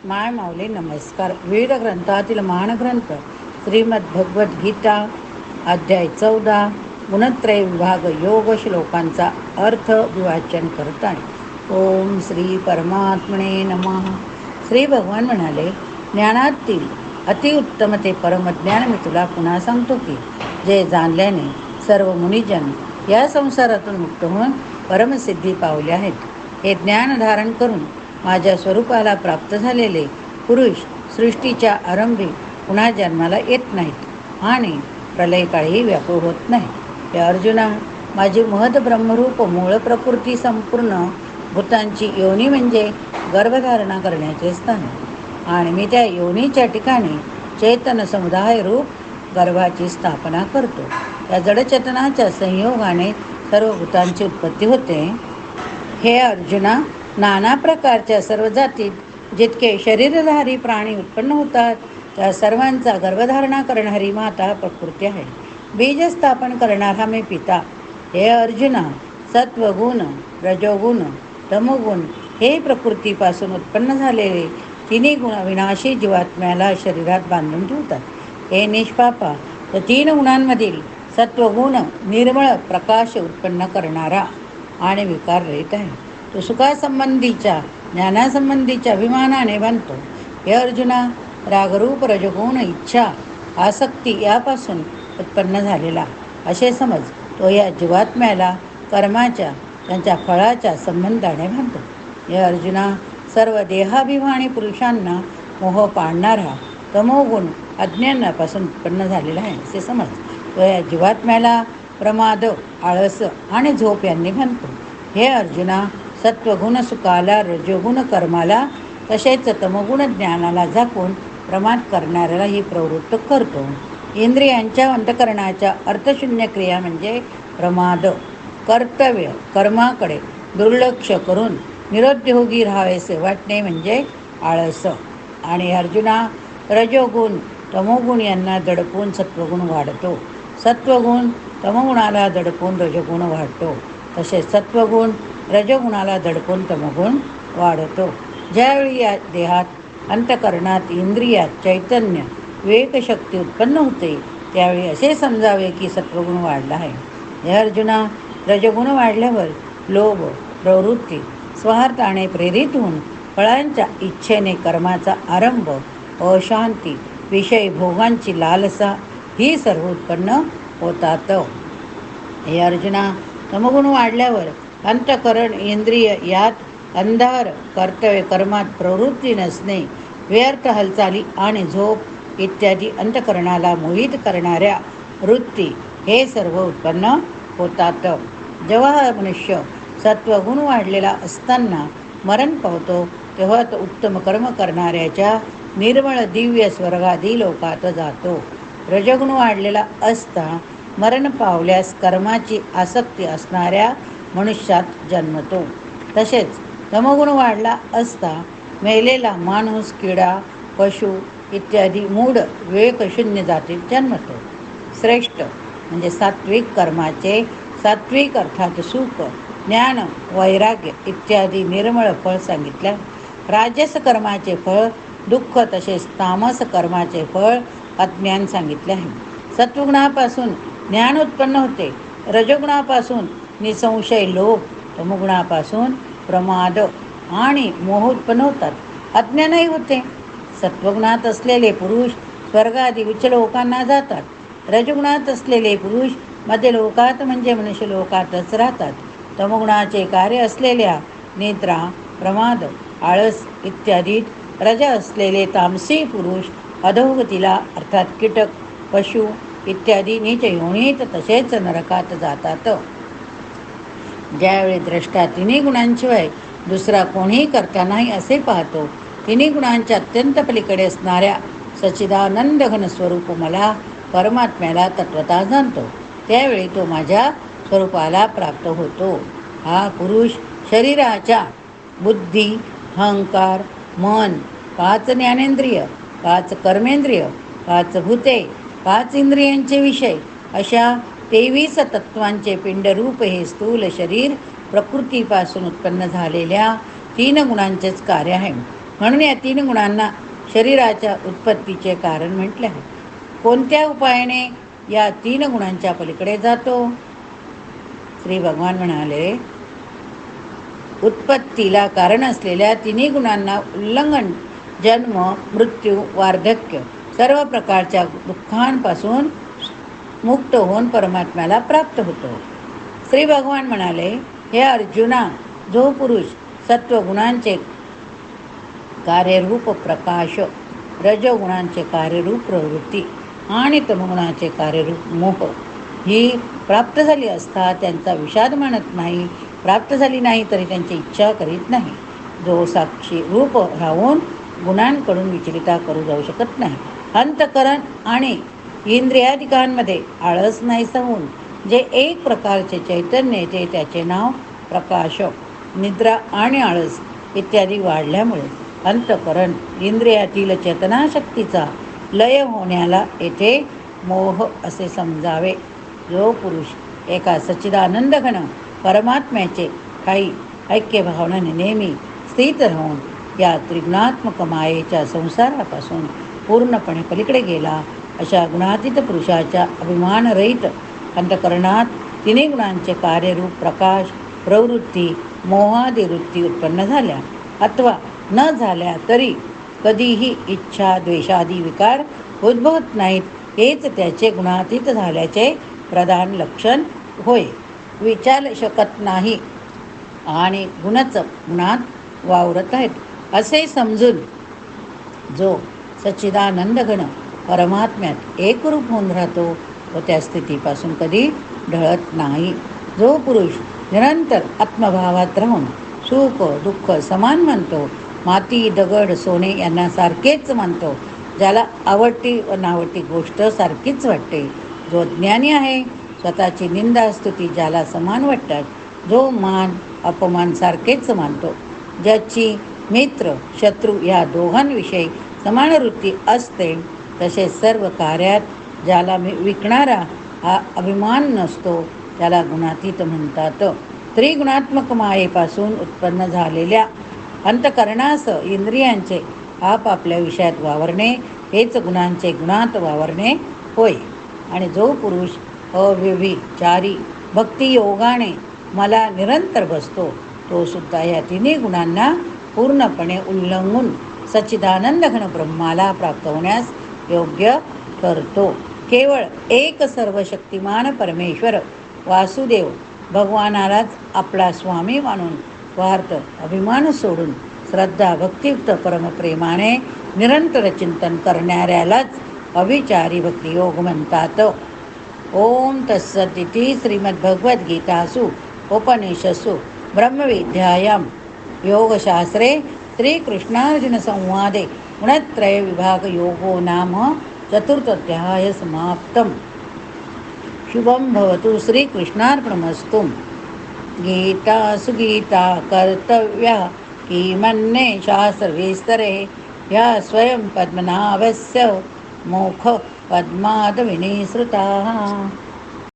माय माऊली नमस्कार. विविध ग्रंथातील महान ग्रंथ श्रीमद्भगवद्गीता अध्याय 14 गुणत्रय विभाग योग श्लोकांचा अर्थ विवाचन करत आहे. ओम श्री परमात्मने नमः. श्री भगवान म्हणाले, ज्ञानातील अतिउत्तम ते परमज्ञान मी तुला पुन्हा सांगतो की जे जाणल्याने सर्व मुनिजन या संसारातून मुक्त होऊन परमसिद्धी पावले आहेत. हे ज्ञान धारण करून माझ्या स्वरूपाला प्राप्त झालेले पुरुष सृष्टीच्या आरंभी पुन्हा जन्माला येत नाहीत आणि प्रलयकाळी व्याकुळ होत नाही. हे अर्जुना, माझी महद ब्रह्मरूप मूळ प्रकृती संपूर्ण भूतांची योनी म्हणजे गर्भधारणा करण्याचे स्थान आणि मी त्या योनीच्या ठिकाणी चेतन समुदाय रूप गर्भाची स्थापना करतो. या जडचेतनाच्या संयोगाने सर्व भूतांची उत्पत्ती होते. हे अर्जुना, नाना प्रकारच्या सर्व जातीत जितके शरीरधारी प्राणी उत्पन्न होतात त्या सर्वांचा गर्भधारणा करणारी माता प्रकृती आहे. बीज स्थापन करणारा मी पिता. हे अर्जुना, सत्वगुण, रजोगुण, तमोगुण हे प्रकृतीपासून उत्पन्न झालेले तिन्ही गुण विनाशी जीवात्म्याला शरीरात बांधून ठेवतात. हे निष्पापा, तर तीन गुणांमधील सत्वगुण निर्मळ प्रकाश उत्पन्न करणारा आणि विकाररहित आहे. तो सुखासंबंधीच्या ज्ञानासंबंधीच्या अभिमानाने बांधतो. हे अर्जुना, रागरूप रजगुण इच्छा आसक्ती यापासून उत्पन्न झालेला असे समज तो या जीवात्म्याला कर्माच्या त्यांच्या फळाच्या संबंधाने बांधतो. हे अर्जुना, सर्व देहाभिमानी पुरुषांना मोह पाडणारा तमोगुण अज्ञानापासून उत्पन्न झालेला आहे असे समज तो या जीवात्म्याला प्रमाद, आळस आणि झोप यांनी बांधतो. हे अर्जुना, सत्वगुण सुखाला, रजोगुण कर्माला तसेच तमोगुण ज्ञानाला झाकून प्रमाद करणाऱ्याला ही प्रवृत्त करतो. इंद्रियांच्या अंतकरणाच्या अर्थशून्य क्रिया म्हणजे प्रमाद. कर्तव्य कर्माकडे दुर्लक्ष करून निरुद्योगी राहावेसे वाटणे म्हणजे आळस. आणि अर्जुना, रजोगुण तमोगुण यांना दडपून सत्वगुण वाढतो. सत्वगुण तमोगुणाला दडपून रजोगुण वाढतो. तसेच सत्वगुण रजोगुणाला दडपून तमोगुण वाढतो. ज्यावेळी या देहात अंतकरणात इंद्रियात चैतन्य विवेकशक्ती उत्पन्न होते त्यावेळी असे समजावे की सत्वगुण वाढला आहे. हे अर्जुना, रजोगुण वाढल्यावर लोभ, प्रवृत्ती, स्वार्थाने प्रेरित होऊन फळांच्या इच्छेने कर्माचा आरंभ, अशांती, विषय भोगांची लालसा ही सर्व उत्पन्न होतात. हे अर्जुना, तमोगुण वाढल्यावर अंतकरण इंद्रिय यात अंधार, कर्तव्य कर्मात प्रवृत्ती नसणे, व्यर्थ हालचाली आणि झोप इत्यादी अंतकरणाला मोहित करणाऱ्या वृत्ती हे सर्व उत्पन्न होतात. जेव्हा हा मनुष्य सत्वगुण वाढलेला असताना मरण पावतो तेव्हा तो उत्तम कर्म करणाऱ्याच्या निर्मळ दिव्य स्वर्गादी लोकात जातो. रजोगुण वाढलेला असता मरण पावल्यास कर्माची आसक्ती असणाऱ्या मनुष्यात जन्मतो. तसेच तमोगुण वाढला असता मेलेला माणूस, किडा, पशु इत्यादी मूढ विवेकशून्य जातीत जन्मतो. श्रेष्ठ म्हणजे सात्विक कर्माचे सात्विक अर्थात सुख, ज्ञान, वैराग्य इत्यादी निर्मळ फळ सांगितले. राजस कर्माचे फळ दुःख तसेच तामस कर्माचे फळ अज्ञान सांगितले आहे. सत्वगुणापासून ज्ञान उत्पन्न होते. रजोगुणापासून निसंशय लोभ, तमोगुणापासून प्रमाद आणि मोह उत्पन्न होतात. अज्ञानही होते. सत्वगुणात असलेले पुरुष स्वर्गादी उच्च लोकांना जातात. रजोगुणात असलेले पुरुष मध्य लोकात म्हणजे मनुष्य लोकातच राहतात. तमोगुणाचे कार्य असलेल्या निद्रा, प्रमाद, आळस इत्यादीत रज असलेले तामसी पुरुष अधोगतीला अर्थात कीटक, पशु इत्यादी नीच योनीत तसेच नरकात जातात. ज्यावेळी द्रष्टा तिन्ही गुणांशिवाय दुसरा कोणीही करता नाही असे पाहतो, तिन्ही गुणांच्या अत्यंत पलीकडे असणाऱ्या सच्चिदानंद घन स्वरूप मला परमात्म्याला तत्वता जाणतो. त्यावेळी तो माझ्या स्वरूपाला प्राप्त होतो. हा पुरुष शरीराच्या बुद्धी, अहंकार, मन, 5 ज्ञानेंद्रिय, 5 कर्मेंद्रिय, 5 भूते, 5 इंद्रियांचे विषय अशा 23 तत्वांचे पिंडरूप हे स्थूल शरीर प्रकृतीपासून उत्पन्न झालेल्या 3 गुणांचेच कार्य आहे. म्हणून या 3 गुणांना शरीराच्या उत्पत्तीचे कारण म्हटले आहे. कोणत्या उपायाने या 3 गुणांच्या पलीकडे जातो? श्री भगवान म्हणाले, उत्पत्तीला कारण असलेल्या 3 गुणांना उल्लंघन जन्म, मृत्यू, वार्धक्य सर्व प्रकारच्या दुःखांपासून मुक्त होऊन परमात्म्याला प्राप्त होतो. श्री भगवान म्हणाले, हे अर्जुना, जो पुरुष सत्वगुणांचे कार्यरूप प्रकाश, रजगुणांचे कार्यरूप प्रवृत्ती आणि तमगुणाचे कार्यरूप मोह ही प्राप्त झाली असता त्यांचा विषाद मानत नाही, प्राप्त झाली नाही तरी त्यांची इच्छा करीत नाही, जो साक्षी रूप राहून गुणांकडून विचलिता करू जाऊ शकत नाही, अंतकरण आणि इंद्रियादिकांमध्ये आळस नाहीसा होऊन जे एक प्रकारचे चैतन्य येते त्याचे नाव प्रकाश. निद्रा आणि आळस इत्यादी वाढल्यामुळे अंतकरण इंद्रियातील चेतनाशक्तीचा लय होण्याला येथे मोह असे समजावे. जो पुरुष एका सच्चिदानंद घन परमात्म्याचे काही ऐक्य भावनाने नेहमी स्थित राहून या त्रिगुणात्मक मायेच्या संसारापासून पूर्णपणे पलीकडे गेला, अशा गुणातीत पुरुषाच्या अभिमानरहित अंतकरणात 3 गुणांचे कार्यरूप प्रकाश, प्रवृत्ती, मोहादी वृत्ती उत्पन्न झाल्या अथवा न झाल्या तरी कधीही इच्छा, द्वेषादी विकार उद्भवत नाहीत, हेच त्याचे गुणातीत झाल्याचे प्रधान लक्षण होय. विचार शकत नाही आणि गुणच गुणात वावरत आहेत असे समजून जो सच्चिदानंद घन परमात्म्यात एकरूप होऊन राहतो व त्या स्थितीपासून कधी ढळत नाही. जो पुरुष निरंतर आत्मभावात राहून सुख दुःख समान मानतो, माती दगड सोने यांना सारखेच मानतो, ज्याला आवडती व नावडती गोष्ट सारखीच वाटते, जो ज्ञानी आहे, स्वतःची निंदा स्तुती ज्याला समान वाटतात, जो मान अपमान सारखेच मानतो, ज्याची मित्र शत्रू या दोघांविषयी समान वृत्ती असते, तसेच सर्व कार्यात ज्याला विकणारा हा अभिमान नसतो, त्याला गुणातीत म्हणतात. त्रिगुणात्मक मायेपासून उत्पन्न झालेल्या अंतकरणास इंद्रियांचे आपापल्या विषयात वावरणे हेच गुणांचे गुणात वावरणे होय. आणि जो पुरुष अव्यभिचारी भक्तियोगाने मला निरंतर बसतो, तो सुद्धा या 3 गुणांना पूर्णपणे उल्लंघून सच्चिदानंद घन ब्रह्माला प्राप्त होण्यास योग्य ठरतो. केवळ एक सर्वशक्तिमान परमेश्वर वासुदेव भगवानालाच आपला स्वामी मानून स्वार्थ अभिमान सोडून श्रद्धा भक्तियुक्त परमप्रेमाने निरंतर चिंतन करणाऱ्यालाच अविचारी भक्तियोग म्हणतात. ओम तत्सदिति श्रीमद्भगवद्गीतासु उपनिषत्सु ब्रह्मविद्यायां योगशास्त्रे श्रीकृष्णार्जुन संवादे गुणत्रय विभाग योगो नाम चतुर्थोऽध्यायः समाप्तम्. शुभं भवतु. श्रीकृष्णार्पणमस्तु. गीता सुगीता कर्तव्या किमन्ये शास्त्रविस्तरे या स्वयं पद्मनाभस्य मुख पद्माद विनिसृताः.